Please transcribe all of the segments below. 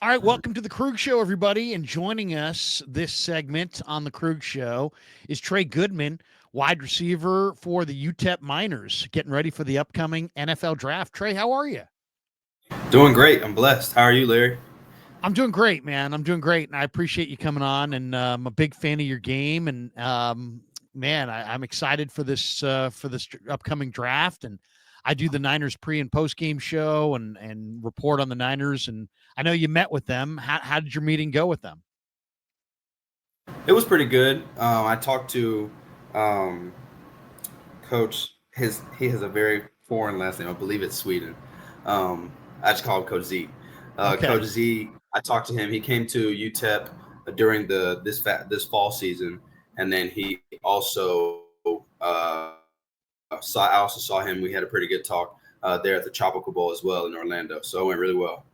All right, welcome to the Krug Show, everybody. And joining us this segment on the Krug Show is Trey Goodman, wide receiver for the UTEP Miners, getting ready for the upcoming NFL draft. Trey, how are you? Doing great. I'm blessed. How are you, Larry? I'm doing great, man. I'm doing great, and I appreciate you coming on. And I'm a big fan of your game, and man, I'm excited for this upcoming draft. And I do the Niners pre and post game show, and report on the Niners. And I know you met with them. How did your meeting go with them? It was pretty good. I talked to um, Coach. He has a very foreign last name. I believe it's Sweden. I just call him Coach Z. Okay. Coach Z. I talked to him. He came to UTEP during this fall season, and then he also I also saw him. We had a pretty good talk there at the Tropical Bowl as well in Orlando. So it went really well.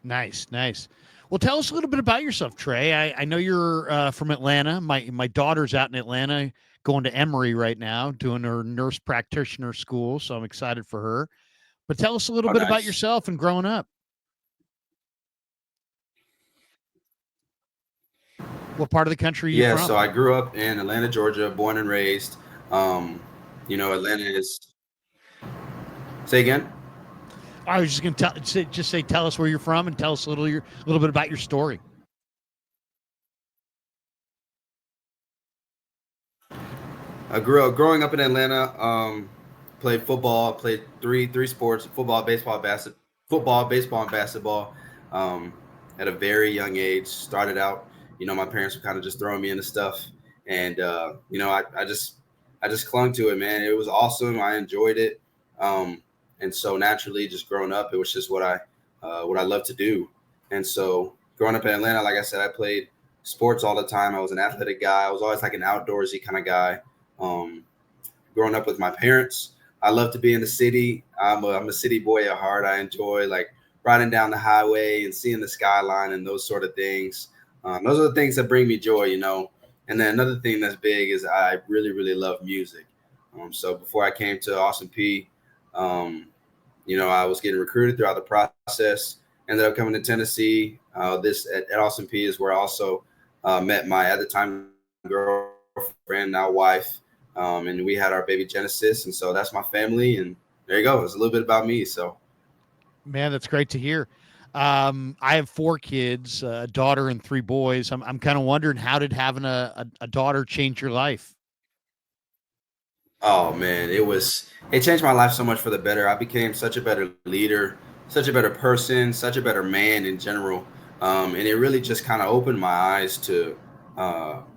Nice, nice. Well, tell us a little bit about yourself, Trey. I know you're from Atlanta. My daughter's out in Atlanta, going to Emory right now, doing her nurse practitioner school. So I'm excited for her. But tell us a little Oh, bit about nice. yourself and growing up. What part of the country are you Yeah, so from? I grew up in Atlanta, Georgia, born and raised. Um, Atlanta is. Say again. I was just going to just say, tell us where you're from and tell us a little bit about your story. I grew up growing up in Atlanta. Played football. Played three sports: football, baseball, and basketball. Um, at a very young age, started out. My parents were kind of just throwing me into stuff, and I just clung to it, man. It was awesome. I enjoyed it, and so naturally, just growing up, it was just what I love to do. And so, growing up in Atlanta, like I said, I played sports all the time. I was an athletic guy. I was always like an outdoorsy kind of guy. Um, Growing up with my parents, I love to be in the city. I'm a city boy at heart. I enjoy like riding down the highway and seeing the skyline and those sort of things. Those are the things that bring me joy. And then another thing that's big is I really, really love music. So before I came to Austin P, um, I was getting recruited throughout the process. Ended up coming to Tennessee. At Austin P is where I also met my at the time girlfriend, now wife, and we had our baby Genesis. And so that's my family. And there you go. It's a little bit about me. So Man, that's great to hear. I have four kids, a daughter and three boys. I'm kind of wondering, how did having a daughter change your life? oh man, it changed my life so much for the better. I became such a better leader, such a better person, such a better man in general. And it really just kind of opened my eyes to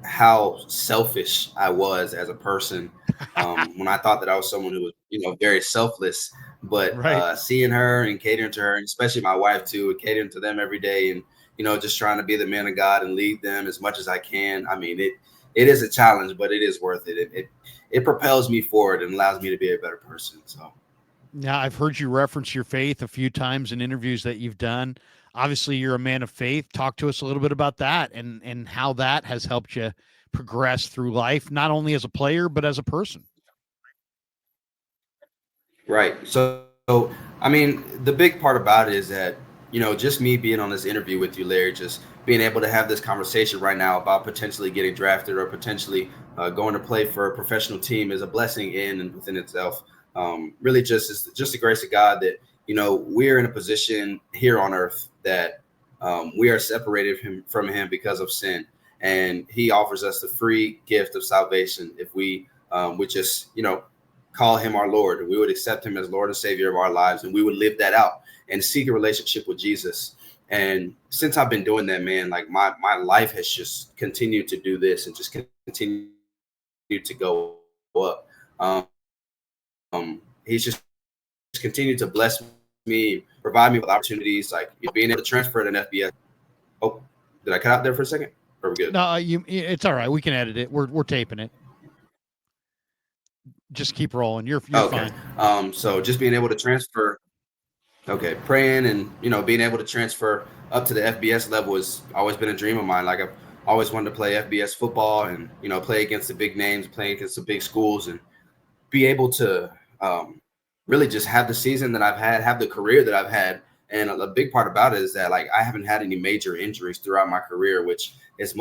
how selfish I was as a person. When I thought that I was someone who was, very selfless, but Right. seeing her and catering to her, and especially my wife too, and catering to them every day, and just trying to be the man of God and lead them as much as I can. I mean, it is a challenge, but it is worth it. It propels me forward and allows me to be a better person. So Now, I've heard you reference your faith a few times in interviews that you've done. Obviously, you're a man of faith. Talk to us a little bit about that and how that has helped you progress through life, not only as a player but as a person. right. So I mean, the big part about it is that just me being on this interview with you, Larry, just being able to have this conversation right now about potentially getting drafted or potentially going to play for a professional team is a blessing in and within itself. Really, just is just the grace of God that we're in a position here on earth that we are separated from Him because of sin, and He offers us the free gift of salvation if we would just call Him our Lord. We would accept Him as Lord and Savior of our lives, and we would live that out and seek a relationship with Jesus. And since I've been doing that, man, like my life has just continued to do this and just continued to go up. He's just continued to bless me, provide me with opportunities, like being able to transfer at an FBS. Oh, did I cut out there for a second? Or are we good? No, it's all right. We can edit it. We're taping it. Just keep rolling. You're Okay. fine. So just being able to transfer. Okay, praying and being able to transfer up to the FBS level has always been a dream of mine. Like I've always wanted to play FBS football and play against the big names, play against the big schools, and be able to um, really just have the season that I've had, have the career that I've had, And a big part about it is that like I haven't had any major injuries throughout my career, which is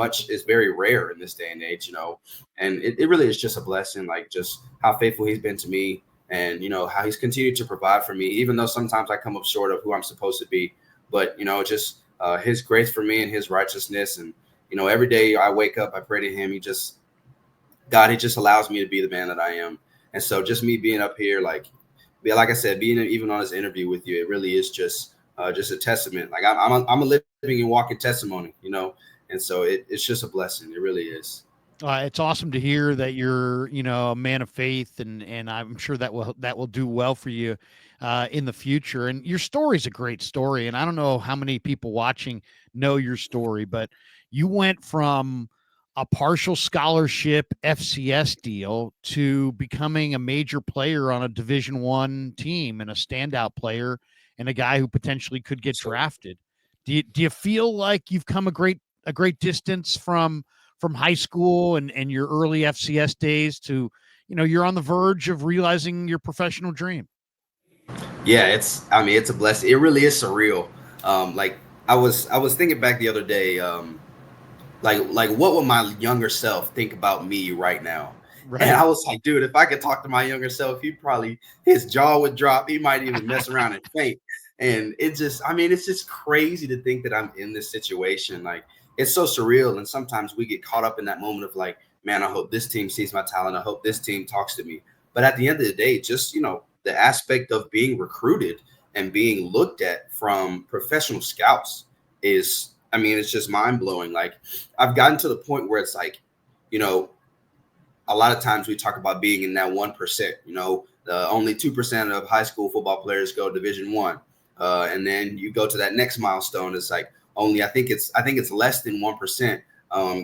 very rare in this day and age, and it really is just a blessing, like just how faithful he's been to me, and how he's continued to provide for me, even though sometimes I come up short of who I'm supposed to be. But just his grace for me and his righteousness, and every day I wake up, I pray to him. He just allows me to be the man that I am. And so just me being up here, like I said, being even on this interview with you, it really is just a testament. Like I'm a living and walking testimony, and so it's just a blessing. It really is. It's awesome to hear that you're, a man of faith, and I'm sure that will do well for you in the future. And your story's a great story. And I don't know how many people watching know your story, but you went from a partial scholarship FCS deal to becoming a major player on a Division I team and a standout player and a guy who potentially could get drafted. Do you feel like you've come a great distance from high school and your early FCS days to, you're on the verge of realizing your professional dream? Yeah, it's a blessing. It really is surreal. Like I was thinking back the other day, like what would my younger self think about me right now? And Right. I was like, dude, if I could talk to my younger self, his jaw would drop. He might even mess around and faint. And it's just crazy to think that I'm in this situation. Like it's so surreal. And sometimes we get caught up in that moment of like, man, I hope this team sees my talent. I hope this team talks to me. But at the end of the day, just, the aspect of being recruited and being looked at from professional scouts it's just mind blowing. Like I've gotten to the point where it's like, you know, a lot of times we talk about being in that 1%, the only 2% of high school football players go Division I. And then you go to that next milestone. It's like only, I think it's less than 1%,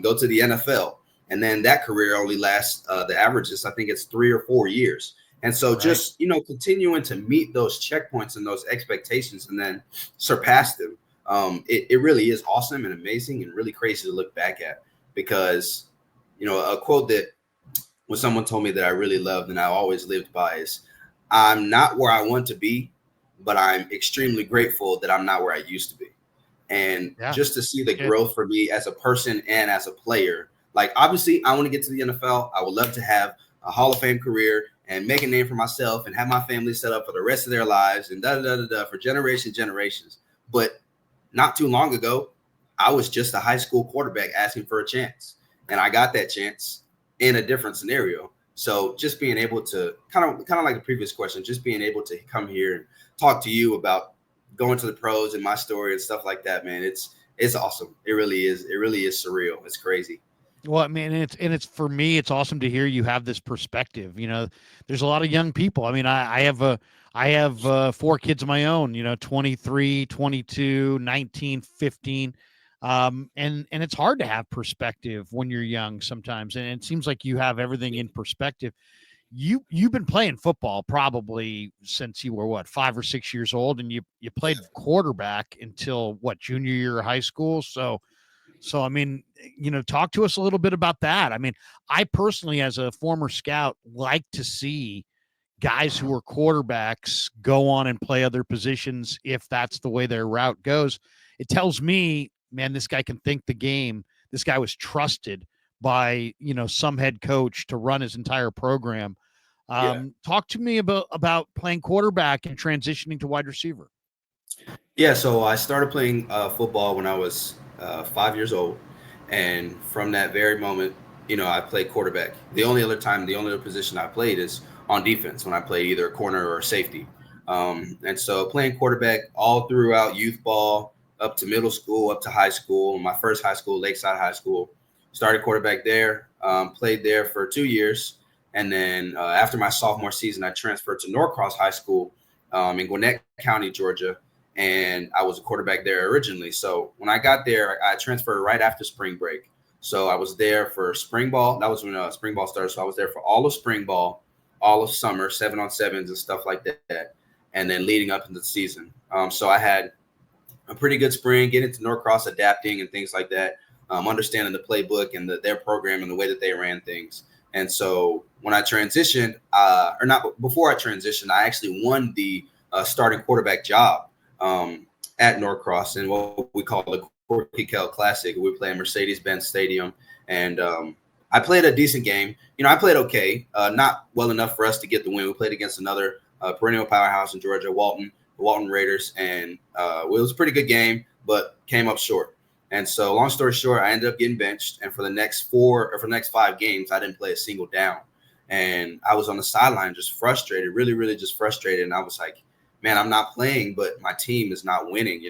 go to the NFL. And then that career only lasts, the average is, I think it's 3 or 4 years. And so Right. just, continuing to meet those checkpoints and those expectations and then surpass them. It really is awesome and amazing and really crazy to look back at, because, a quote that when someone told me that I really loved and I always lived by is, I'm not where I want to be, but I'm extremely grateful that I'm not where I used to be. And Yeah. just to see That's the good. growth for me as a person and as a player, like obviously I want to get to the NFL. I would love to have a Hall of Fame career and make a name for myself and have my family set up for the rest of their lives and for generations. But not too long ago, I was just a high school quarterback asking for a chance, and I got that chance in a different scenario. So just being able to kind of like the previous question, just being able to come here and talk to you about going to the pros and my story and stuff like that, man, it's awesome. It really is. It really is surreal. It's crazy. Well, I mean, it's for me, it's awesome to hear you have this perspective. There's a lot of young people. I mean, I have 4 kids of my own, 23, 22, 19, 15. And it's hard to have perspective when you're young sometimes. And it seems like you have everything in perspective. You've been playing football probably since you were what, 5 or 6 years old, and you played quarterback until what, junior year of high school. So, I mean, talk to us a little bit about that. I mean, I personally, as a former scout, like to see guys who are quarterbacks go on and play other positions if that's the way their route goes. It tells me, man, this guy can think the game. This guy was trusted by, some head coach to run his entire program. Yeah. Talk to me about playing quarterback and transitioning to wide receiver. Yeah, so I started playing football when I was 5 years old, and from that very moment, I played quarterback. The only other position I played is on defense when I played either a corner or a safety. And so playing quarterback all throughout youth ball, up to middle school, up to high school. My first high school, Lakeside High School, started quarterback there. Played there for 2 years, and then after my sophomore season, I transferred to Norcross High School in Gwinnett County, Georgia, and I was a quarterback there originally. So when I got there, I transferred right after spring break. So I was there for spring ball. That was when spring ball started. So I was there for all of spring ball, all of summer, 7-on-7s and stuff like that, and then leading up into the season. So I had a pretty good spring, getting to Norcross, adapting and things like that, understanding the playbook and their program and the way that they ran things. And so when I transitioned, or not before I transitioned, I actually won the starting quarterback job at Norcross in what we call the Corky Kell Classic. We play in Mercedes-Benz Stadium, and I played a decent game. I played okay, not well enough for us to get the win. We played against another perennial powerhouse in Georgia, the Walden Raiders, and it was a pretty good game, but came up short. And so, long story short, I ended up getting benched, and for the next 5 games, I didn't play a single down. And I was on the sideline just frustrated, really, really just frustrated. And I was like, man, I'm not playing, but my team is not winning.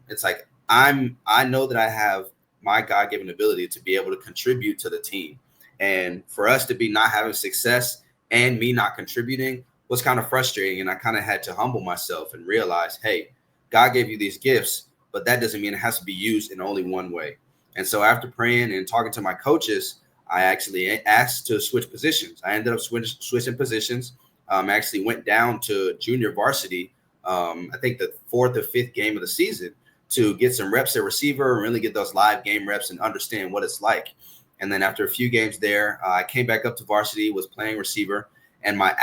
It's like I know that I have my God-given ability to be able to contribute to the team. And for us to be not having success and me not contributing was kind of frustrating. And I kind of had to humble myself and realize, hey, God gave you these gifts, but that doesn't mean it has to be used in only one way. And so after praying and talking to my coaches, I actually asked to switch positions. I ended up switching positions. I actually went down to junior varsity, I think the 4th or 5th game of the season, to get some reps at receiver and really get those live game reps and understand what it's like. And then after a few games there, I came back up to varsity, was playing receiver. And my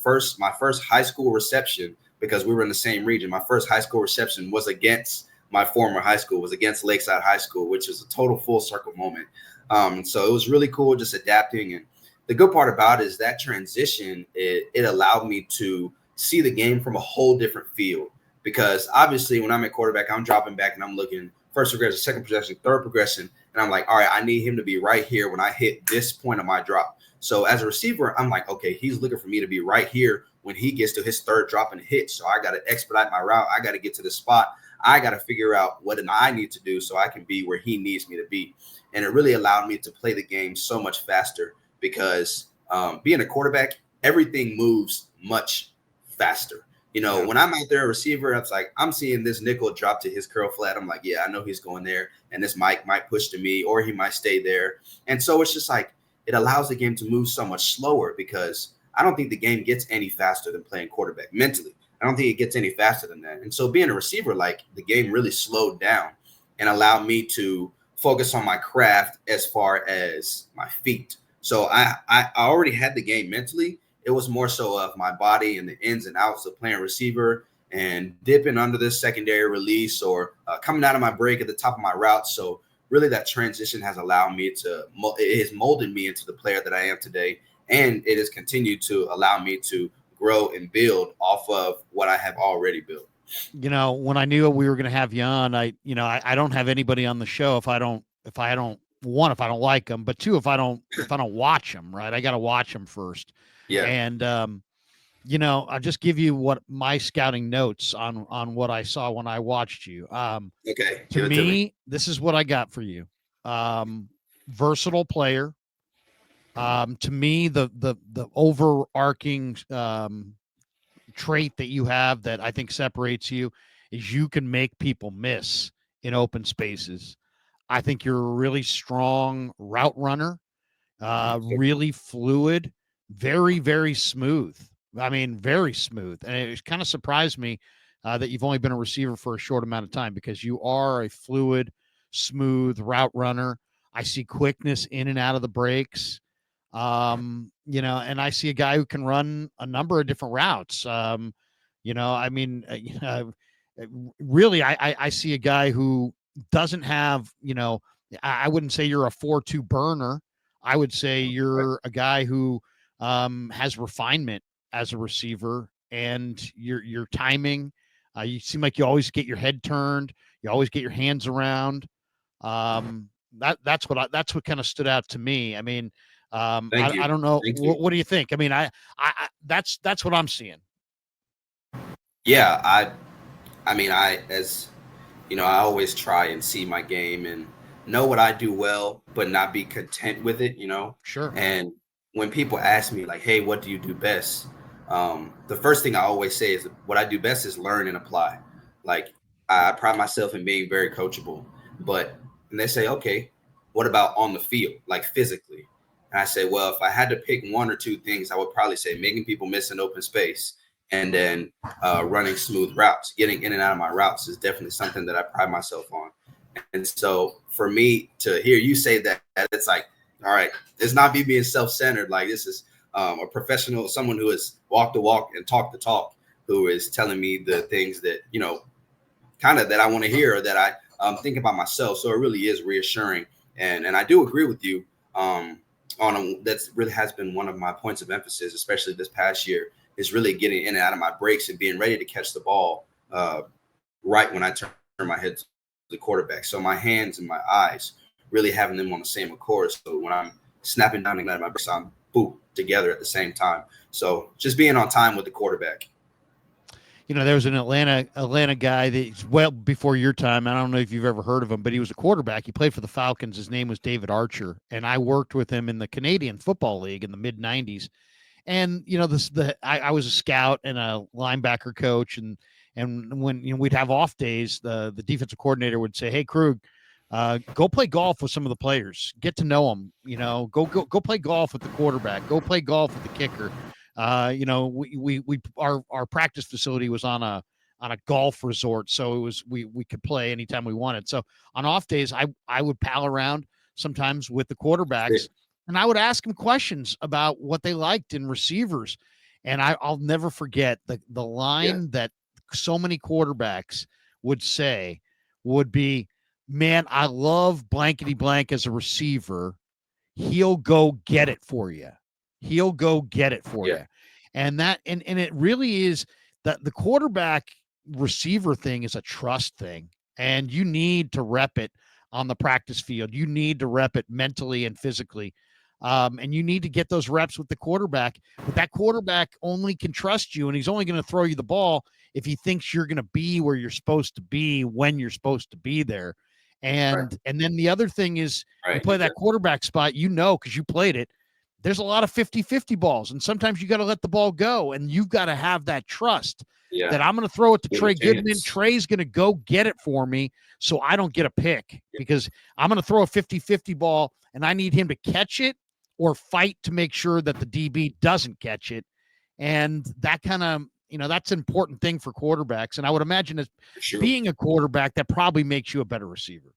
first high school reception, because we were in the same region, my first high school reception was against my former high school, was against Lakeside High School, which was a total full circle moment. So it was really cool just adapting. And the good part about it is that transition, it allowed me to see the game from a whole different field. Because obviously when I'm at quarterback, I'm dropping back and I'm looking first progression, second progression, third progression. And I'm like, all right, I need him to be right here when I hit this point of my drop. So as a receiver, I'm like, okay, he's looking for me to be right here when he gets to his third drop and hit. So I got to expedite my route. I got to get to the spot. I got to figure out what I need to do so I can be where he needs me to be. And it really allowed me to play the game so much faster because being a quarterback, everything moves much faster. When I'm out there a receiver, it's like I'm seeing this nickel drop to his curl flat. I'm like, yeah, I know he's going there. And this might push to me or he might stay there. And so it's just like it allows the game to move so much slower because I don't think the game gets any faster than playing quarterback mentally. I don't think it gets any faster than that. And so being a receiver, like the game really slowed down and allowed me to focus on my craft as far as my feet. So I already had the game mentally. It was more so of my body and the ins and outs of playing receiver and dipping under this secondary release or coming out of my break at the top of my route. So really that transition has allowed me it has molded me into the player that I am today. And it has continued to allow me to grow and build off of what I have already built. When I knew we were going to have you on, I don't have anybody on the show if I don't like them, but two, if I don't watch them, right? I got to watch them first. Yeah. And, I'll just give you what my scouting notes on what I saw when I watched you. Okay. To me, this is what I got for you. Versatile player. To me, the overarching, trait that you have that I think separates you is you can make people miss in open spaces. I think you're a really strong route runner, really fluid, very, very smooth. I mean, very smooth. And it kind of surprised me that you've only been a receiver for a short amount of time because you are a fluid, smooth route runner. I see quickness in and out of the breaks. And I see a guy who can run a number of different routes. Really, I see a guy who doesn't have, I wouldn't say you're a 4-2 burner. I would say you're a guy who has refinement as a receiver and your timing. You seem like you always get your head turned. You always get your hands around. That's what kind of stood out to me. I mean, I don't know. What do you think? I mean, that's what I'm seeing. Yeah. I always try and see my game and know what I do well, but not be content with it, Sure. And when people ask me like, hey, what do you do best? The first thing I always say is what I do best is learn and apply. Like I pride myself in being very coachable, and they say, okay, what about on the field, like physically? And I say, well, if I had to pick one or two things, I would probably say making people miss an open space and then running smooth routes. Getting in and out of my routes is definitely something that I pride myself on. And so for me to hear you say that, it's like, all right, it's not me being self-centered. Like this is a professional, someone who has walked the walk and talked the talk, who is telling me the things that, kind of that I want to hear or that I think about myself. So it really is reassuring. And I do agree with you that's really has been one of my points of emphasis, especially this past year, is really getting in and out of my breaks and being ready to catch the ball right when I turn my head to the quarterback. So my hands and my eyes really having them on the same accord. So when I'm snapping down and out of my breaks, I'm boom together at the same time. So just being on time with the quarterback. You know, there was an Atlanta guy that's well before your time. I don't know if you've ever heard of him, but he was a quarterback. He played for the Falcons. His name was David Archer, and I worked with him in the Canadian Football League in the mid '90s. And you know, I was a scout and a linebacker coach, and when we'd have off days, the defensive coordinator would say, "Hey, Krug, go play golf with some of the players. Get to know them. You know, go play golf with the quarterback. Go play golf with the kicker." You know, our practice facility was on a golf resort, so it was we could play anytime we wanted. So on off days, I would pal around sometimes with the quarterbacks, and I would ask them questions about what they liked in receivers. And I'll never forget the line that so many quarterbacks would say would be, "Man, I love blankety blank as a receiver. He'll go get it for you. He'll go get it for you." And it really is that the quarterback receiver thing is a trust thing, and you need to rep it on the practice field. You need to rep it mentally and physically. And you need to get those reps with the quarterback, but that quarterback only can trust you, and he's only going to throw you the ball if he thinks you're going to be where you're supposed to be when you're supposed to be there. And then the other thing is you play that quarterback spot, you know, because you played it. There's a lot of 50-50 balls, and sometimes you got to let the ball go, and you've got to have that trust that I'm going to throw it to Trey Goodman. Trey's going to go get it for me so I don't get a pick because I'm going to throw a 50-50 ball, and I need him to catch it or fight to make sure that the DB doesn't catch it. And that kind of, you know, that's an important thing for quarterbacks. And I would imagine as being a quarterback, that probably makes you a better receiver.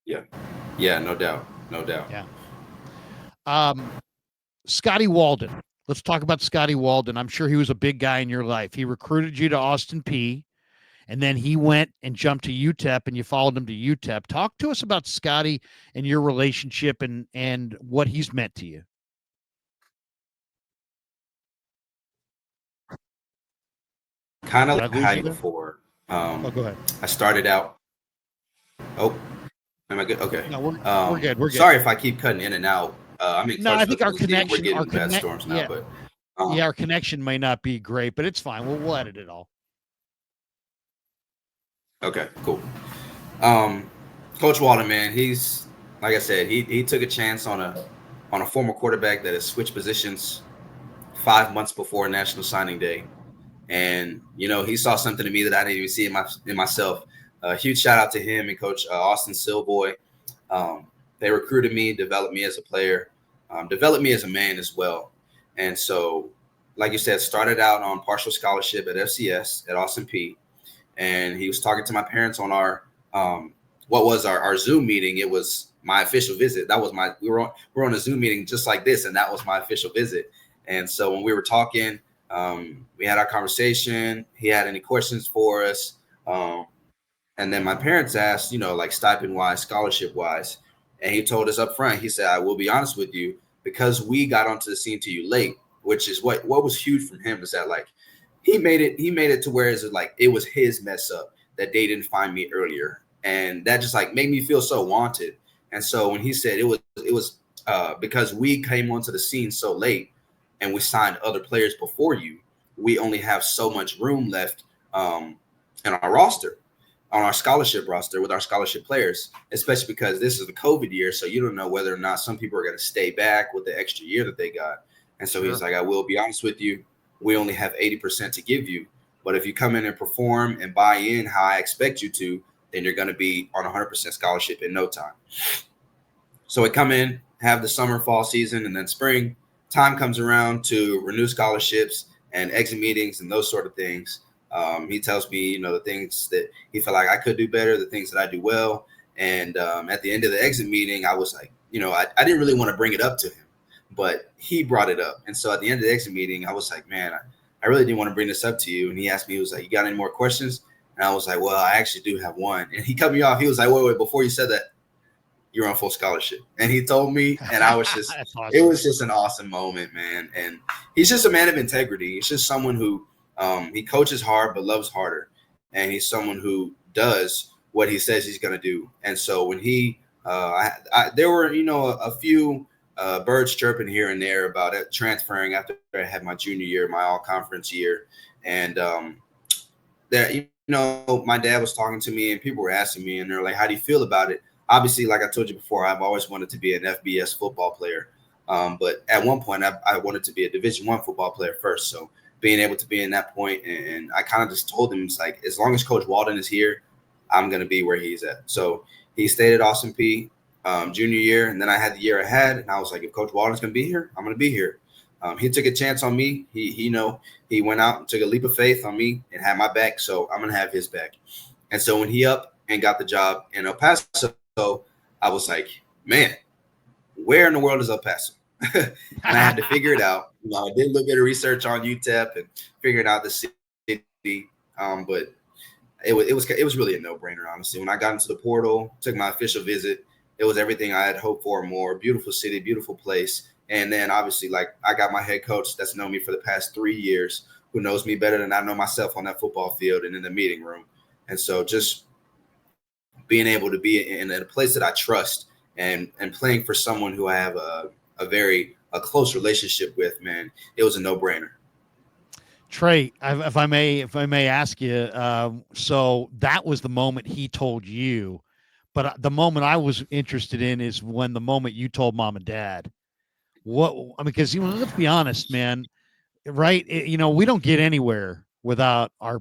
Yeah, no doubt. Yeah. Scotty Walden. Let's talk about Scotty Walden. I'm sure he was a big guy in your life. He recruited you to Austin Peay, and then he went and jumped to UTEP, and you followed him to UTEP. Talk to us about Scotty and your relationship and what he's meant to you. Kind of like how before. Go ahead. I started out. Oh, am I good? Okay. No, we're good. We're good. Sorry if I keep cutting in and out. I mean, no, I think our connection. We're getting bad storms now, but our connection may not be great, but it's fine. We'll edit it all. Okay, cool. Coach Walden, man, he's like I said, he took a chance on a former quarterback that has switched positions 5 months before National Signing Day, and you know he saw something in me that I didn't even see in myself. Huge shout out to him and Coach Austin Silboy. They recruited me, developed me as a player, developed me as a man as well. And so, like you said, started out on partial scholarship at FCS at Austin Peay. And he was talking to my parents on our our Zoom meeting. It was my official visit. That was we were on a Zoom meeting just like this, and that was my official visit. And so when we were talking, we had our conversation. He had any questions for us. And then my parents asked, you know, like stipend wise, scholarship wise. And he told us up front, he said, "I will be honest with you, because we got onto the scene to you late," which is what was huge from him, is that like he made it to where it's like it was his mess up that they didn't find me earlier. And that just like made me feel so wanted. And so when he said it was because we came onto the scene so late and we signed other players before you, we only have so much room left in our roster, on our scholarship roster with our scholarship players, especially because this is the COVID year. So you don't know whether or not some people are going to stay back with the extra year that they got. And so he's like, "I will be honest with you. We only have 80% to give you. But if you come in and perform and buy in how I expect you to, then you're going to be on 100% scholarship in no time." So we come in, have the summer, fall season, and then spring. Time comes around to renew scholarships and exit meetings and those sort of things. He tells me, you know, the things that he felt like I could do better, the things that I do well. And at the end of the exit meeting, I was like, you know, I didn't really want to bring it up to him, but he brought it up. And so at the end of the exit meeting, I was like, "Man, I really didn't want to bring this up to you." And he asked me, he was like, "You got any more questions?" And I was like, well, I actually do have one. And he cut me off. He was like, wait, before you said that, you're on full scholarship. And he told me, and I was just, That's it awesome. was just an awesome moment, man. And he's just a man of integrity. He's just someone who he coaches hard but loves harder. And he's someone who does what he says he's going to do. And so when he, there were, a few birds chirping here and there about it transferring after I had my junior year, my all conference year. And that, my dad was talking to me and people were asking me and they're like, how do you feel about it? Obviously, like I told you before, I've always wanted to be an FBS football player. But at one point, I wanted to be a Division I football player first. So being able to be in that point, and I kind of just told him, it's like, as long as Coach Walden is here, I'm going to be where he's at. So he stayed at Austin P junior year, and then I had the year ahead, and I was like, if Coach Walden's going to be here, I'm going to be here. He took a chance on me. He went out and took a leap of faith on me and had my back. So I'm going to have his back. And so when he up and got the job in El Paso, I was like, man, where in the world is El Paso? And I had to figure it out. I did a little bit of research on UTEP and figured out the city. But it was really a no-brainer, honestly. When I got into the portal, took my official visit, it was everything I had hoped for and more. Beautiful city, beautiful place. And then obviously, like, I got my head coach that's known me for the past 3 years, who knows me better than I know myself on that football field and in the meeting room. And so just being able to be in a place that I trust and playing for someone who I have a very close relationship with, man, it was a no-brainer. Trey, if I may ask you, so that was the moment he told you, but the moment I was interested in is when the moment you told mom and dad. What I mean, because let's be honest, man, right? We don't get anywhere without our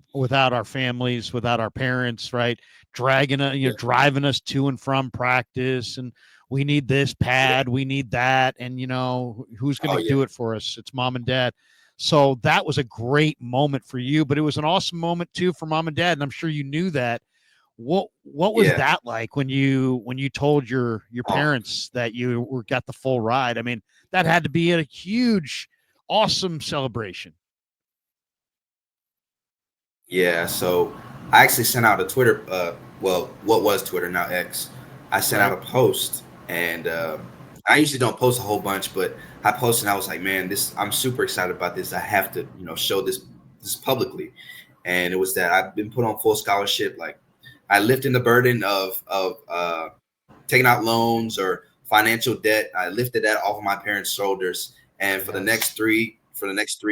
families, without our parents, right? Dragging us, Yeah. driving us to and from practice, and we need this pad, we need that, and who's going to do it for us? It's mom and dad. So that was a great moment for you, but it was an awesome moment too for mom and dad, and I'm sure you knew that. What was that like when you told your parents that you got the full ride? I mean, that had to be a huge, awesome celebration. Yeah, so I actually sent out a Twitter, what was Twitter, now X. I sent out a post, and I usually don't post a whole bunch, but I posted and I was like, man, I'm super excited about this. I have to, show this publicly. And it was that I've been put on full scholarship. Like, I lifted the burden of taking out loans or financial debt. I lifted that off of my parents' shoulders. And for the next 3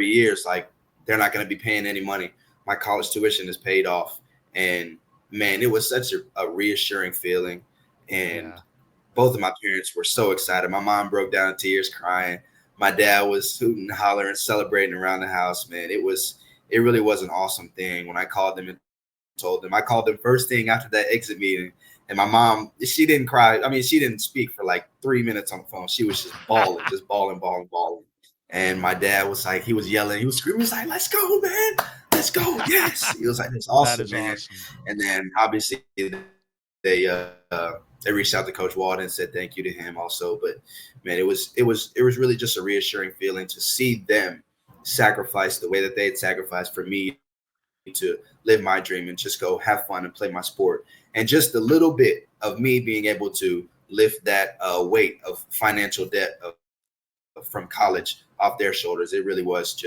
years, like, they're not going to be paying any money. My college tuition is paid off. And man, it was such a reassuring feeling. And both of my parents were so excited. My mom broke down in tears crying. My dad was hooting and hollering, celebrating around the house, man. It really was an awesome thing. When I called them and told them, I called them first thing after that exit meeting. And my mom, she didn't cry. I mean, she didn't speak for like 3 minutes on the phone. She was just bawling, just bawling. And my dad was like, he was yelling, he was screaming, he was like, let's go, man. Let's go. Yes. He was like, it's awesome, man. Awesome. And then obviously they reached out to Coach Walden and said thank you to him also. But man, it was really just a reassuring feeling to see them sacrifice the way that they had sacrificed for me to live my dream and just go have fun and play my sport. And just a little bit of me being able to lift that weight of financial debt from college off their shoulders. It really was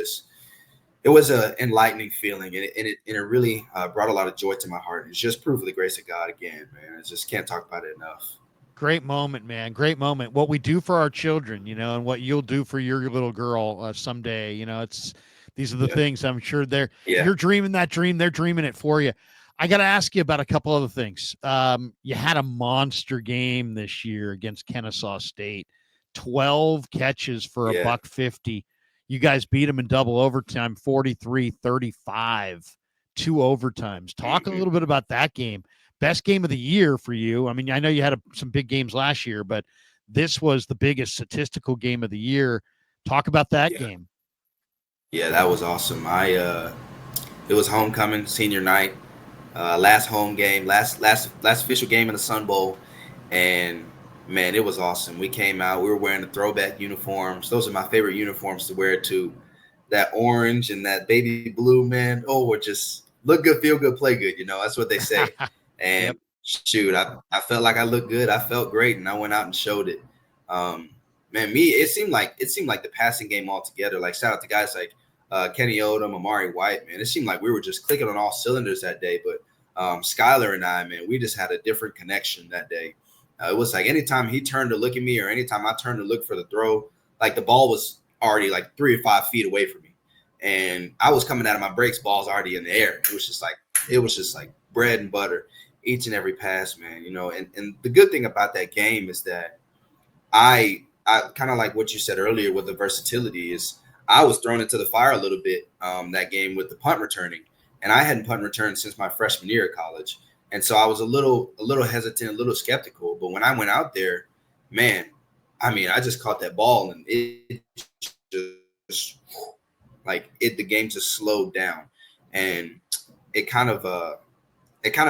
it was an enlightening feeling, and it really brought a lot of joy to my heart. It's just proof of the grace of God again, man. I just can't talk about it enough. Great moment, man. Great moment. What we do for our children, and what you'll do for your little girl someday. These are the things I'm sure you're dreaming that dream. They're dreaming it for you. I got to ask you about a couple other things. You had a monster game this year against Kennesaw State, 12 catches for $150. You guys beat them in double overtime, 43-35, 2 overtimes. Talk a little bit about that game. Best game of the year for you. I mean, I know you had some big games last year, but this was the biggest statistical game of the year. Talk about that game. Yeah, that was awesome. It was homecoming, senior night, last home game, last official game in the Sun Bowl, and man, it was awesome. We came out, we were wearing the throwback uniforms. Those are my favorite uniforms to wear too. That orange and that baby blue, man. Oh, look good, feel good, play good. That's what they say. Yep. And shoot, I felt like I looked good. I felt great, and I went out and showed it. Man, it seemed like the passing game altogether. Like shout out to guys like Kenny Odom, Amari White. Man, it seemed like we were just clicking on all cylinders that day. But Skylar and I, man, we just had a different connection that day. It was like anytime he turned to look at me, or anytime I turned to look for the throw, like the ball was already like 3 or 5 feet away from me, and I was coming out of my breaks, balls already in the air. It was just like bread and butter each and every pass, man. And the good thing about that game is that I kind of like what you said earlier with the versatility is I was thrown into the fire a little bit that game with the punt returning, and I hadn't punt returned since my freshman year at college, and so I was a little hesitant, a little skeptical. But when I went out there, man, I mean, I just caught that ball, and it just the game just slowed down, and it kind of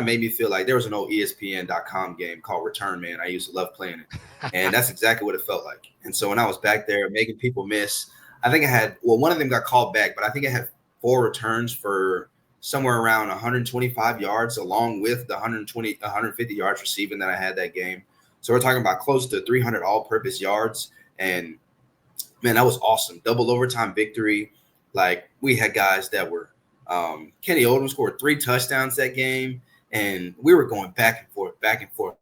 made me feel like there was an old ESPN.com game called Return Man. I used to love playing it. And that's exactly what it felt like. And so when I was back there making people miss, I think I had, one of them got called back, but I think I had 4 returns for somewhere around 125 yards, along with the 150 yards receiving that I had that game. So we're talking about close to 300 all-purpose yards. And man, that was awesome. Double overtime victory. Like, we had guys that were, Kenny Odom scored 3 touchdowns that game, and we were going back and forth,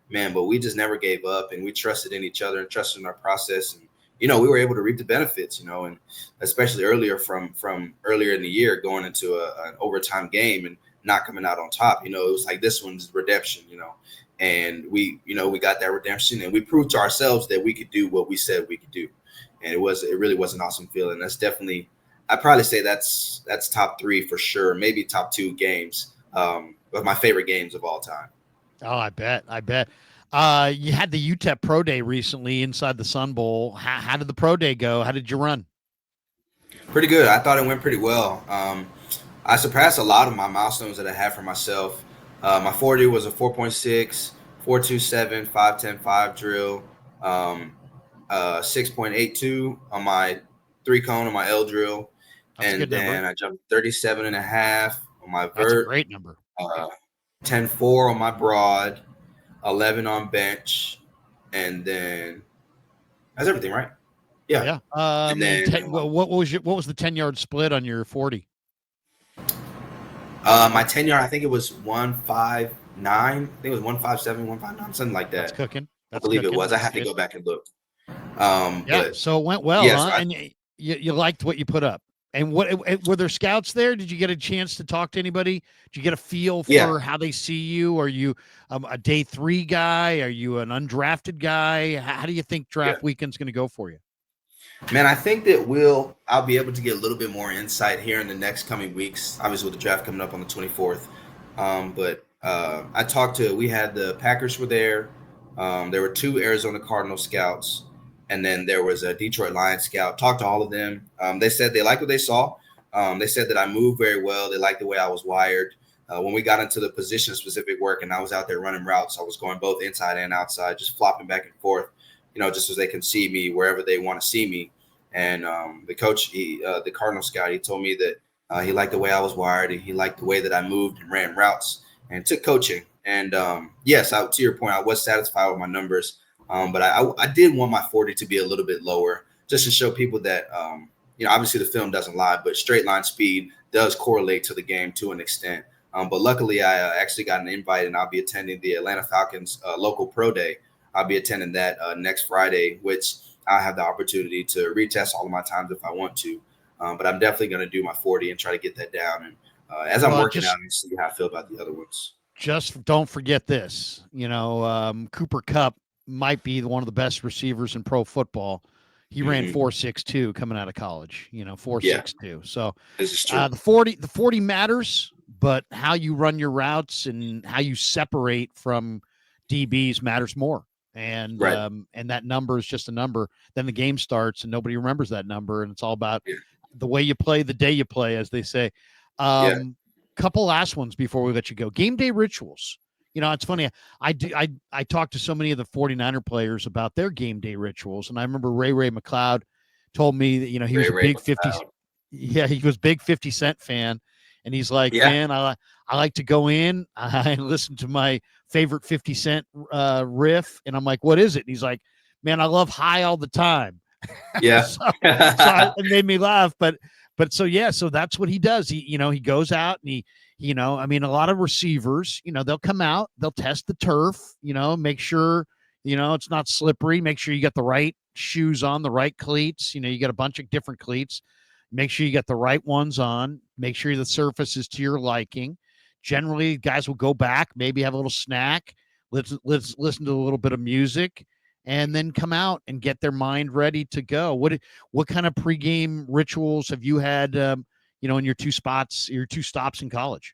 man. But we just never gave up, and we trusted in each other and trusted in our process. And we were able to reap the benefits, and especially from earlier in the year, going into an overtime game and not coming out on top. It was like this one's redemption, and we got that redemption, and we proved to ourselves that we could do what we said we could do. And it really was an awesome feeling. That's definitely, I'd probably say that's top 3 for sure, maybe top 2 games of my favorite games of all time. Oh, I bet. You had the UTEP Pro Day recently inside the Sun Bowl. How did the Pro Day go? How did you run? Pretty good. I thought it went pretty well. I surpassed a lot of my milestones that I had for myself. My 40 was a 4.6, 4.27, 5.10, 5 drill, 6.82 on my 3-cone on my L drill. That's and then number. I jumped 37.5 on my vert. That's a great number. 10.4 on my broad, 11 on bench, and then that's everything, right? Yeah. And then what was the 10-yard split on your 40? My 10-yard, I think it was 159. I think it was 157, 159, something like that. That's cooking. I believe it was. I have to go back and look. So it went well, huh? And you liked what you put up. And what were there scouts there? Did you get a chance to talk to anybody? Did you get a feel for how they see you? Are you a day 3 guy? Are you an undrafted guy? How do you think draft weekend's going to go for you? Man, I think that I'll be able to get a little bit more insight here in the next coming weeks, obviously with the draft coming up on the 24th. But we had the Packers were there. There were 2 Arizona Cardinals scouts. And then there was a Detroit Lions scout. Talked to all of them. They said they liked what they saw. They said that I moved very well. They liked the way I was wired. When we got into the position-specific work and I was out there running routes, I was going both inside and outside, just flopping back and forth, just as they can see me wherever they want to see me. And the coach, the Cardinal scout, he told me that he liked the way I was wired, and he liked the way that I moved and ran routes and took coaching. And yes, to your point, I was satisfied with my numbers. But I did want my 40 to be a little bit lower, just to show people that, obviously the film doesn't lie, but straight line speed does correlate to the game to an extent. But luckily, I actually got an invite, and I'll be attending the Atlanta Falcons local pro day. I'll be attending that next Friday, which I have the opportunity to retest all of my times if I want to. But I'm definitely going to do my 40 and try to get that down. And as I'm working out and see how I feel about the other ones. Just don't forget this, Cooper Kupp might be one of the best receivers in pro football. He ran 4.62 coming out of college, 4.62. So this is true. The 40 matters, but how you run your routes and how you separate from DBs matters more. And and that number is just a number. Then the game starts and nobody remembers that number. And it's all about the way you play, the day you play, as they say. Couple last ones before we let you go. Game day rituals. It's funny. I talked to so many of the 49er players about their game day rituals. And I remember Ray McLeod told me that, he was a big 50. Yeah, he goes big 50 Cent fan. And he's like, Yeah. man, I like to go in, I listen to my favorite 50 Cent riff. And I'm like, what is it? And he's like, man, I love High All the Time. Yeah. so it made me laugh. But so, yeah, so that's what he does. He goes out and I mean, a lot of receivers, they'll come out, they'll test the turf, make sure, it's not slippery, make sure you got the right shoes on, the right cleats, you got a bunch of different cleats. Make sure you got the right ones on. Make sure the surface is to your liking. Generally, guys will go back, maybe have a little snack, let's listen to a little bit of music, and then come out and get their mind ready to go. What kind of pregame rituals have you had? In your two stops in college?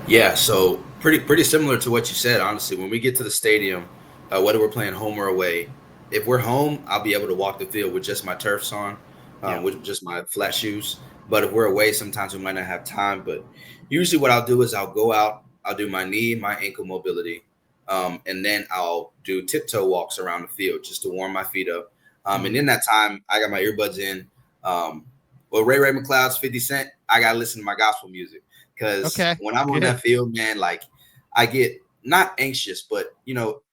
Yeah, so pretty similar to what you said. Honestly, when we get to the stadium, whether we're playing home or away, if we're home, I'll be able to walk the field with just my turfs on, Yeah. with just my flat shoes. But if we're away, sometimes we might not have time. But usually, what I'll do is I'll go out, I'll do my knee, my ankle mobility, and then I'll do tiptoe walks around the field just to warm my feet up. And in that time, I got my earbuds in. Well, Ray McLeod's 50 Cent, I gotta listen to my gospel music. Because Okay. when I'm on that field, man, like I get not anxious, but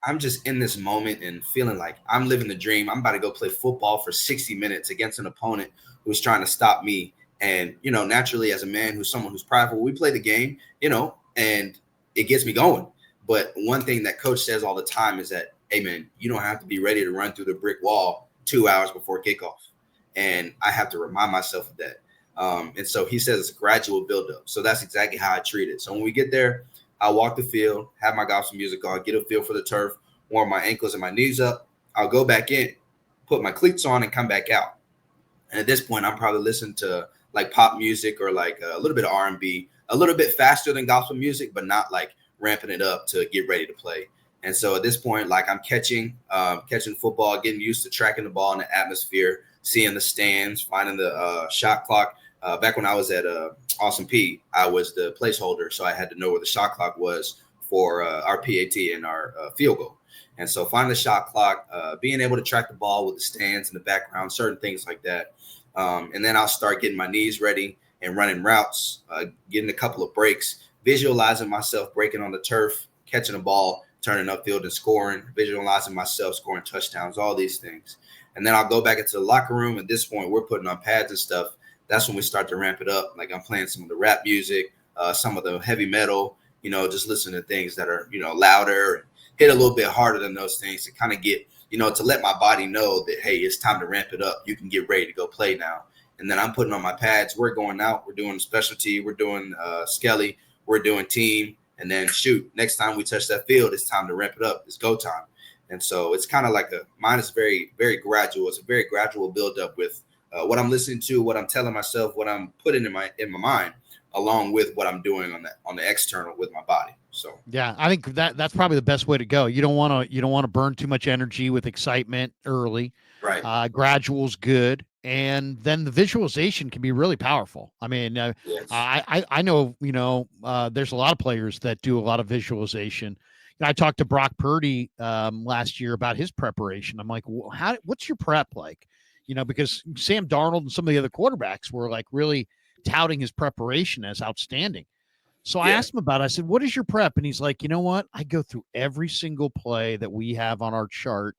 I'm just in this moment and feeling like I'm living the dream. I'm about to go play football for 60 minutes against an opponent who's trying to stop me. And naturally, as a man who's someone who's prideful, we play the game, and it gets me going. But one thing that coach says all the time is that, hey man, you don't have to be ready to run through the brick wall 2 hours before kickoff. And I have to remind myself of that. And so he says it's a gradual buildup. So that's exactly how I treat it. So when we get there, I'll walk the field, have my gospel music on, get a feel for the turf, warm my ankles and my knees up. I'll go back in, put my cleats on, and come back out. And at this point, I'm probably listening to like pop music or like a little bit of R&B, a little bit faster than gospel music, but not like ramping it up to get ready to play. And so at this point, like I'm catching football, getting used to tracking the ball in the atmosphere, seeing the stands, finding the shot clock. Back when I was at Awesome P, I was the placeholder, so I had to know where the shot clock was for our PAT and our field goal. And so finding the shot clock, being able to track the ball with the stands in the background, certain things like that. And then I'll start getting my knees ready and running routes, getting a couple of breaks, visualizing myself breaking on the turf, catching a ball, turning upfield and scoring, visualizing myself scoring touchdowns, all these things. And then I'll go back into the locker room. At this point, we're putting on pads and stuff. That's when we start to ramp it up. Like I'm playing some of the rap music, some of the heavy metal, just listening to things that are, louder, hit a little bit harder than those things to kind of get, to let my body know that, hey, it's time to ramp it up. You can get ready to go play now. And then I'm putting on my pads. We're going out. We're doing specialty. We're doing skelly. We're doing team. And then shoot, next time we touch that field, it's time to ramp it up. It's go time. And so it's kind of like mine is very, very gradual. It's a very gradual build up with what I'm listening to, what I'm telling myself, what I'm putting in my mind, along with what I'm doing on the external with my body. So yeah, I think that's probably the best way to go. You don't want to burn too much energy with excitement early. right, Gradual's good, and then the visualization can be really powerful. I mean, yes, I know there's a lot of players that do a lot of visualization. I talked to Brock Purdy last year about his preparation. I'm like, what's your prep like? Because Sam Darnold and some of the other quarterbacks were like really touting his preparation as outstanding. So I yeah, asked him about it. I said, what is your prep? And he's like, you know what? I go through every single play that we have on our chart,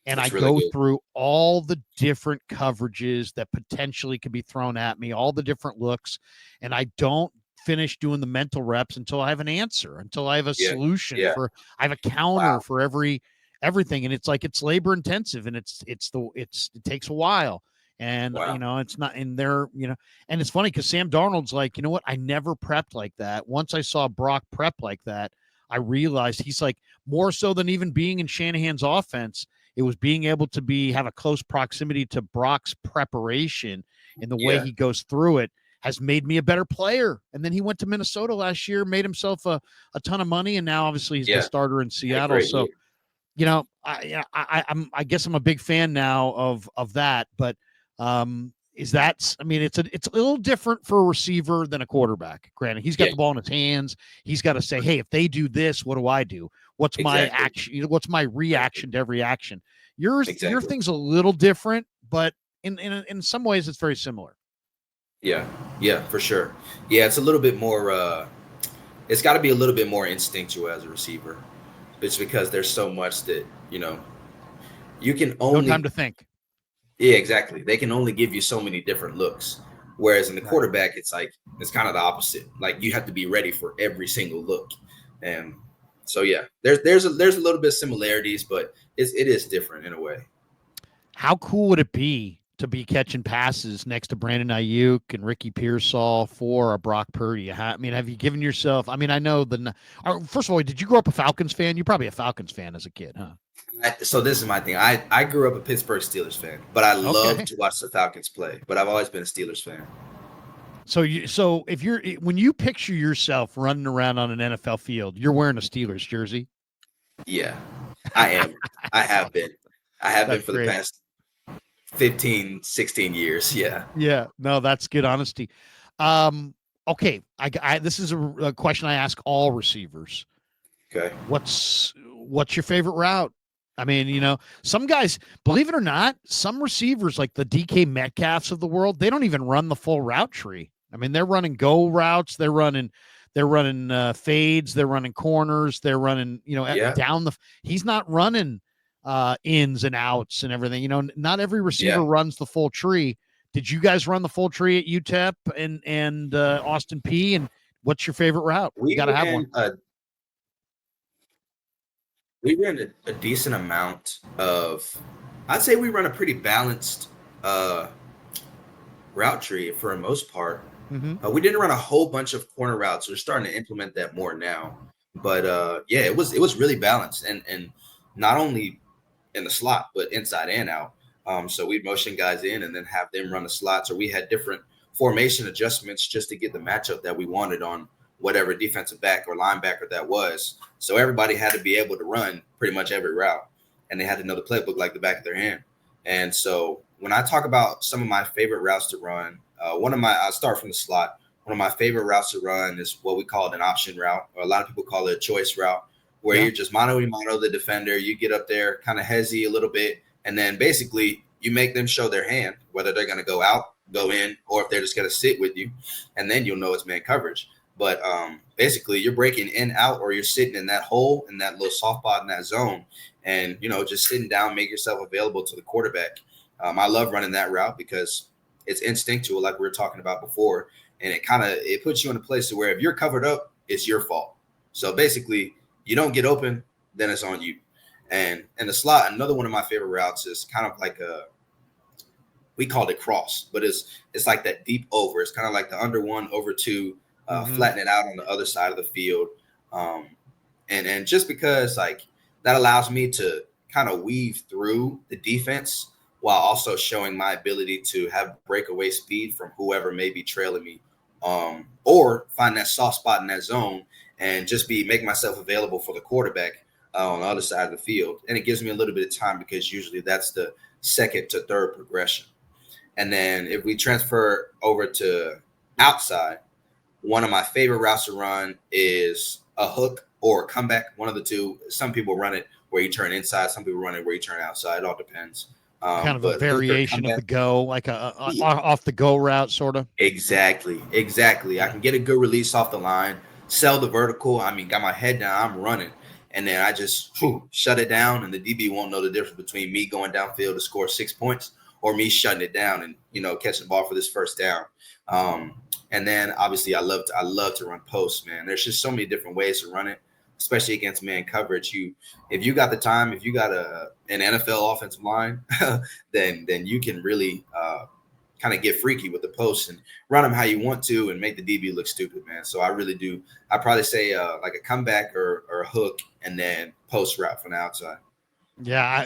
and I that's really go good. through all the different coverages that potentially could be thrown at me, all the different looks. And I don't finish doing the mental reps until I have an answer, until I have a Yeah, solution yeah, I have a counter wow, for everything. And it's like, it's labor intensive, and it takes a while. And, wow, it's not in there, and it's funny because Sam Darnold's like, you know what? I never prepped like that. Once I saw Brock prep like that, I realized he's like, more so than even being in Shanahan's offense, it was being able to have a close proximity to Brock's preparation and the way yeah, he goes through it has made me a better player. And then he went to Minnesota last year, made himself a ton of money, and now obviously he's the yeah. starter in Had a Seattle. great So year. I guess I'm a big fan now of that. But is that? I mean, it's a little different for a receiver than a quarterback. Granted, he's got Yeah, the ball in his hands. He's got to say, hey, if they do this, what do I do? What's my exactly, action? What's my exactly, reaction to every action? Your exactly. thing's a little different, but in some ways, it's very similar. Yeah, yeah, for sure. Yeah, it's a little bit more. It's got to be a little bit more instinctual as a receiver. It's because there's so much that you can No time only. to think. Yeah, exactly. They can only give you so many different looks. Whereas in the Right. quarterback, it's like it's kind of the opposite. Like you have to be ready for every single look. And so yeah, there's a little bit of similarities, but it is different in a way. How cool would it be to be catching passes next to Brandon Ayuk and Ricky Pearsall for a Brock Purdy? I mean, have you given yourself? I mean, I know first of all, did you grow up a Falcons fan? You're probably a Falcons fan as a kid, huh? So this is my thing. I grew up a Pittsburgh Steelers fan, but I love Okay. to watch the Falcons play. But I've always been a Steelers fan. So if you're when you picture yourself running around on an NFL field, you're wearing a Steelers jersey. Yeah, I am. I That's have been. awesome. I have been That's for the great. past 15, 16 years. Yeah. Yeah, no, that's good honesty. Um, okay, this is a question I ask all receivers. Okay. What's your favorite route? I mean, some guys, believe it or not, some receivers like the DK Metcalfs of the world, they don't even run the full route tree. I mean, they're running go routes, they're running fades, they're running corners, they're running, Yeah. down the. He's not running ins and outs and everything. Not every receiver Yeah. runs the full tree. Did you guys run the full tree at UTEP and Austin P? And what's your favorite route? You We got to have one. ran a we ran a decent amount of. I'd say we run a pretty balanced uh route tree for the most part. Mm-hmm. We didn't run a whole bunch of corner routes. We're starting to implement that more now. But yeah, it was really balanced and not only in the slot, but inside and out. So we'd motion guys in and then have them run the slots, or we had different formation adjustments just to get the matchup that we wanted on whatever defensive back or linebacker that was. So everybody had to be able to run pretty much every route, and they had to know the playbook like the back of their hand. And so when I talk about some of my favorite routes to run, I'll start from the slot. One of my favorite routes to run is what we call an option route, or a lot of people call it a choice route, where Yeah. you're just mano the defender. You get up there, kind of hezzy a little bit, and then basically you make them show their hand, whether they're going to go out, go in, or if they're just going to sit with you, and then you'll know it's man coverage. But basically, you're breaking in, out, or you're sitting in that hole, in that little soft spot in that zone, and just sitting down, make yourself available to the quarterback. I love running that route because it's instinctual, like we were talking about before, and it puts you in a place where if you're covered up, it's your fault. So basically, you don't get open, then it's on you. And in the slot, another one of my favorite routes is kind of like we called it cross, but it's like that deep over. It's kind of like the under one, over two, Mm-hmm. flatten it out on the other side of the field. Um, and just because like that allows me to kind of weave through the defense while also showing my ability to have breakaway speed from whoever may be trailing me, or find that soft spot in that zone and just make myself available for the quarterback on the other side of the field. And it gives me a little bit of time because usually that's the second to third progression. And then if we transfer over to outside, one of my favorite routes to run is a hook or a comeback, one of the two. Some people run it where you turn inside, some people run it where you turn outside. It all depends. Kind of a But hook or variation of comeback, the go, like a yeah, off the go route, sort of. exactly. I Yeah. can get a good release off the line, sell the vertical. I mean, got my head down, I'm running. And then I just shut it down, and the DB won't know the difference between me going downfield to score 6 points or me shutting it down and catching the ball for this first down. And then obviously I love to run posts, man. There's just so many different ways to run it, especially against man coverage. If you got the time, if you got an NFL offensive line, then you can really kind of get freaky with the posts and run them how you want to and make the DB look stupid, man. So I really do. I probably say like a comeback or a hook and then post route from the outside. Yeah,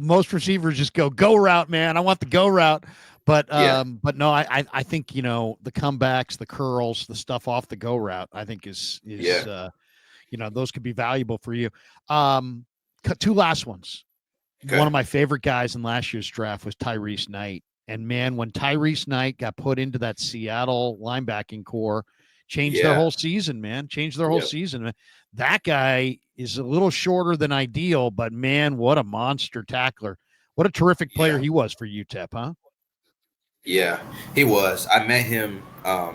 most receivers just go route, man. I want the go route, but Yeah, no, I think the comebacks, the curls, the stuff off the go route, I think is yeah, those could be valuable for you. Um, Two last ones. One okay, of my favorite guys in last year's draft was Tyrese Knight, and man, when Tyrese Knight got put into that Seattle linebacking core, changed their yeah, whole season, man. Changed their whole yeah, season. That guy is a little shorter than ideal, but man, what a monster tackler. What a terrific player yeah. he was for UTEP, huh? Yeah, he was. I met him.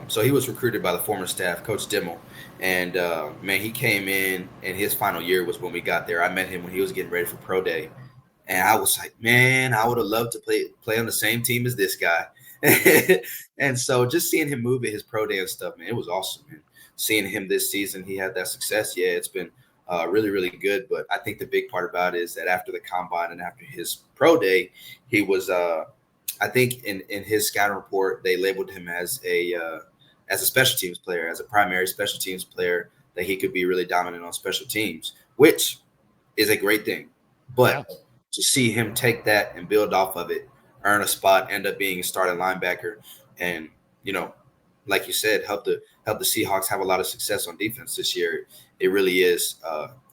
So he was recruited by the former staff, Coach Dimmel, and man, he came in his final year was when we got there. I met him when he was getting ready for pro day, and I was like, man, I would have loved to play on the same team as this guy. And so just seeing him move at his pro day and stuff, man, it was awesome. Man. Seeing him this season, he had that success. Yeah, it's been really, really good. But I think the big part about it is that after the combine and after his pro day, he was. I think in his scouting report, they labeled him as a special teams player, as a primary special teams player, that he could be really dominant on special teams, which is a great thing. Yeah. But to see him take that and build off of it, earn a spot, end up being a starting linebacker, and you know, like you said, help the Seahawks have a lot of success on defense this year. It really is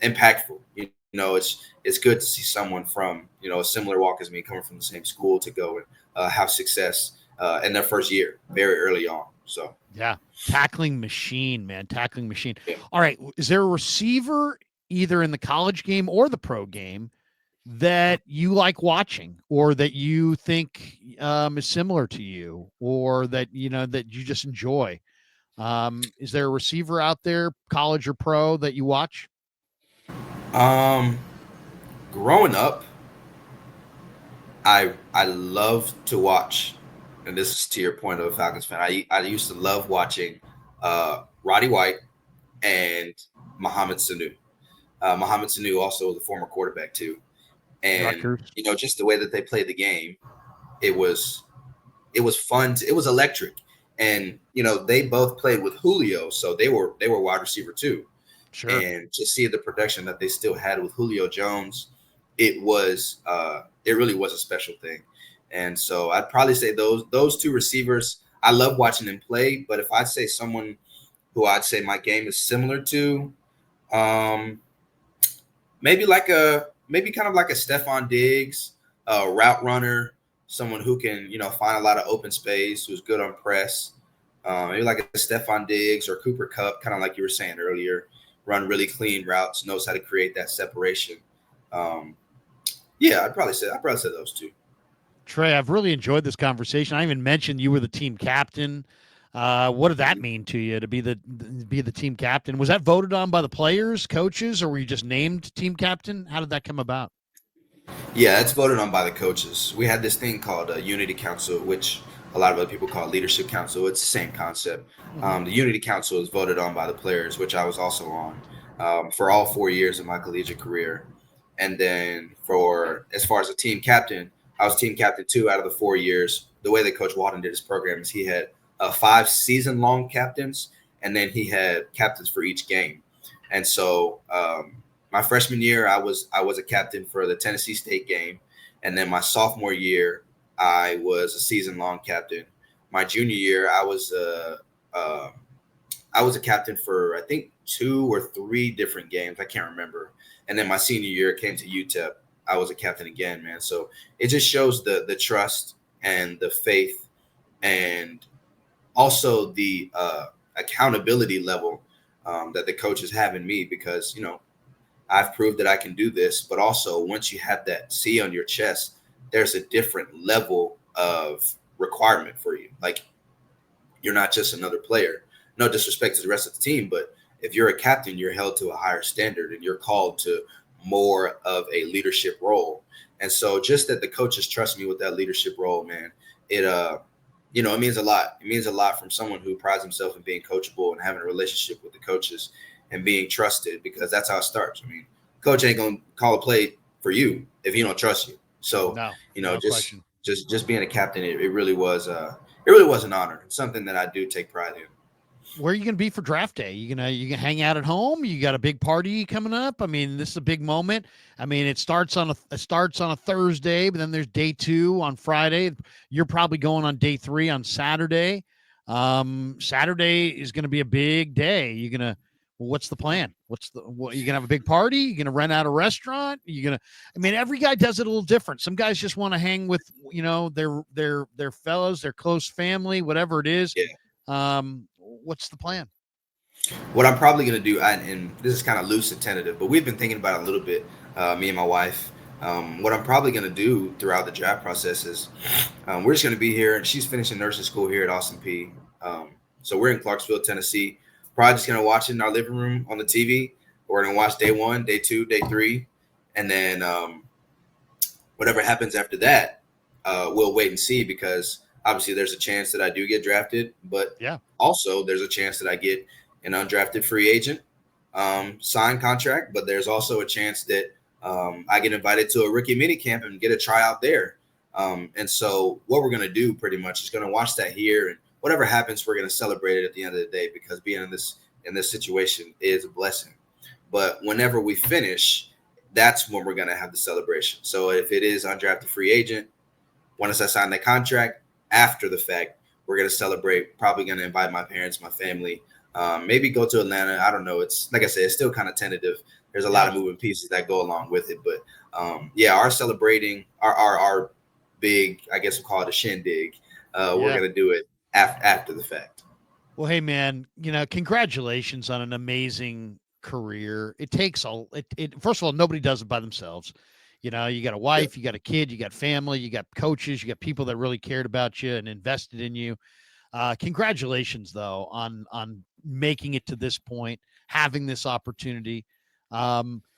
impactful. You know, it's good to see someone from a similar walk as me, coming from the same school, to go and have success in their first year, very early on. So Yeah. Tackling machine, man. Tackling machine. yeah. All right. Is there a receiver either in the college game or the pro game that you like watching, or that you think is similar to you, or that that you just enjoy? Is there a receiver out there, college or pro, that you watch? Um, growing up, I love to watch, and this is to your point of a Falcons fan. I used to love watching Roddy White and Mohamed Sanu. Mohamed Sanu also was a former quarterback too, and Rutgers. just the way that they played the game, it was it was fun. It was electric, and they both played with Julio, so they were wide receiver too. Sure. And to see the production that they still had with Julio Jones, it really was a special thing. And so I'd probably say those two receivers. I love watching them play, but if I'd say someone who I'd say my game is similar to, um, maybe kind of like a Stephon Diggs, a route runner, someone who can find a lot of open space, who's good on press. Maybe like a Stephon Diggs or Cooper Cup, kind of like you were saying earlier, run really clean routes, knows how to create that separation. Um, yeah, I'd probably say those two. Trey, I've really enjoyed this conversation. I even mentioned you were the team captain. What did that mean to you, to be the team captain? Was that voted on by the players, coaches, or were you just named team captain? How did that come about? Yeah, it's voted on by the coaches. We had this thing called a Unity Council, which a lot of other people call Leadership Council. It's the same concept. Hmm. The Unity Council is voted on by the players, which I was also on for all 4 years of my collegiate career. And then for as far as a team captain, I was team captain 2 out of the 4 years. The way that Coach Walden did his program is he had 5 season-long captains, and then he had captains for each game. And so my freshman year, I was a captain for the Tennessee State game, and then my sophomore year, I was a season long captain. My junior year, uh, I was a captain for I think 2 or 3 different games. I can't remember. And then my senior year came to UTEP. I was a captain again, man. So it just shows the trust and the faith, and also the accountability level that the coaches have in me, because I've proved that I can do this. But also, once you have that C on your chest, there's a different level of requirement for you. Like, you're not just another player. No disrespect to the rest of the team, but if you're a captain, you're held to a higher standard and you're called to more of a leadership role. And so, just that the coaches trust me with that leadership role, man, it it means a lot. It means a lot from someone who prides himself in being coachable and having a relationship with the coaches and being trusted, because that's how it starts. I mean, coach ain't gonna call a play for you if he don't trust you. So, No, no just question. just being a captain, it really was an honor. It's something that I do take pride in. Where are you going to be for draft day? You gonna hang out at home? You got a big party coming up? I mean, this is a big moment. I mean, it starts on a Thursday, but then there's day two on Friday. You're probably going on day three on Saturday. Saturday is going to be a big day. You're gonna well, what's the plan? You gonna have a big party? You gonna rent out a restaurant? You gonna? I mean, every guy does it a little different. Some guys just want to hang with their fellows, their close family, whatever it is. Yeah. What's the plan? What I'm probably going to do, and this is kind of loose and tentative, but we've been thinking about it a little bit, me and my wife. What I'm probably going to do throughout the draft process is we're just going to be here, and she's finishing nursing school here at Austin P. So we're in Clarksville, Tennessee. Probably just going to watch it in our living room on the TV. We're going to watch day 1, day 2, day 3, and then whatever happens after that, we'll wait and see, because obviously there's a chance that I do get drafted, but also there's a chance that I get an undrafted free agent signed contract, but there's also a chance that I get invited to a rookie mini camp and get a tryout there. And so what we're going to do pretty much is going to watch that here, and whatever happens, we're going to celebrate it at the end of the day, because being in this situation is a blessing. But whenever we finish, that's when we're going to have the celebration. So if it is undrafted free agent, once I sign that contract, after the fact, we're going to celebrate. Probably going to invite my parents, my family, maybe go to Atlanta. I don't know. It's like I said, it's still kind of tentative. There's a lot of moving pieces that go along with it. But our celebrating, our big, I guess we'll call it a shindig. We're going to do it after the fact. Well, hey, man, congratulations on an amazing career. It takes first of all, nobody does it by themselves. You got a wife, you got a kid, you got family, you got coaches, you got people that really cared about you and invested in you. Congratulations, though, on making it to this point, having this opportunity.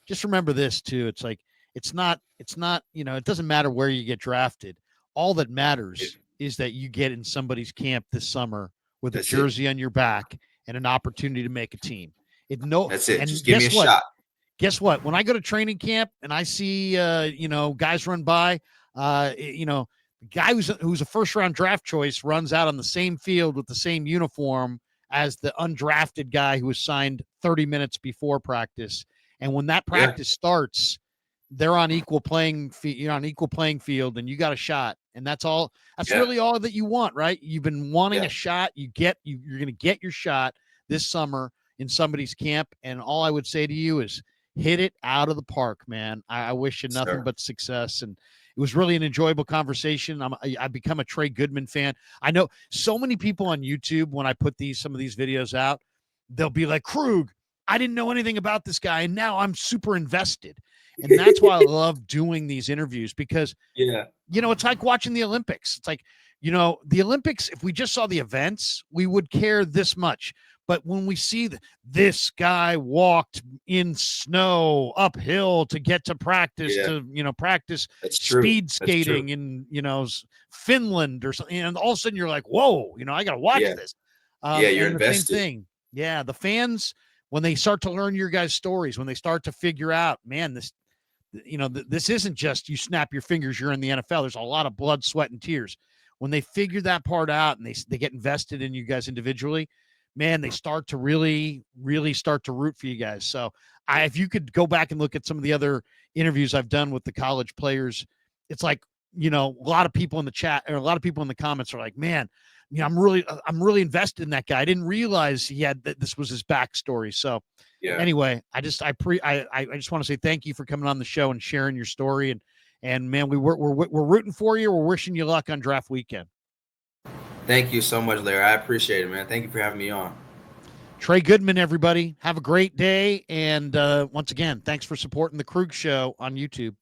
Just remember this too. It's like, it's not, it doesn't matter where you get drafted. All that matters is that you get in somebody's camp this summer with a jersey on your back and an opportunity to make a team. That's it. And just give me a shot. Guess what? When I go to training camp and I see, guys run by, the guy who's a first round draft choice runs out on the same field with the same uniform as the undrafted guy who was signed 30 minutes before practice. And when that practice starts, they're on equal playing field, and you got a shot. And that's all. That's really all that you want, right? You've been wanting a shot. You're going to get your shot this summer in somebody's camp. And all I would say to you is hit it out of the park, man. I wish you nothing but success. And it was really an enjoyable conversation. I've become a Trey Goodman fan. I know so many people on YouTube, when I put some of these videos out, they'll be like, Krug, I didn't know anything about this guy, and now I'm super invested. And that's why I love doing these interviews, because, it's like watching the Olympics. It's like, the Olympics, if we just saw the events, we would care this much. But when we see this guy walked in snow uphill to get to practice, practice speed skating in, Finland or something, and all of a sudden you're like, whoa, I got to watch this. You're invested. Same thing. Yeah, the fans, when they start to learn your guys' stories, when they start to figure out, man, this isn't just you snap your fingers, you're in the NFL. There's a lot of blood, sweat, and tears. When they figure that part out and they get invested in you guys individually, man, they start to really, really start to root for you guys. So if you could go back and look at some of the other interviews I've done with the college players, it's like, a lot of people in the chat or a lot of people in the comments are like, man, I'm really invested in that guy. I didn't realize this was his backstory. So anyway, I just want to say thank you for coming on the show and sharing your story. And man, we're rooting for you. We're wishing you luck on draft weekend. Thank you so much, Larry. I appreciate it, man. Thank you for having me on. Trey Goodman, everybody. Have a great day. And once again, thanks for supporting the Krug Show on YouTube.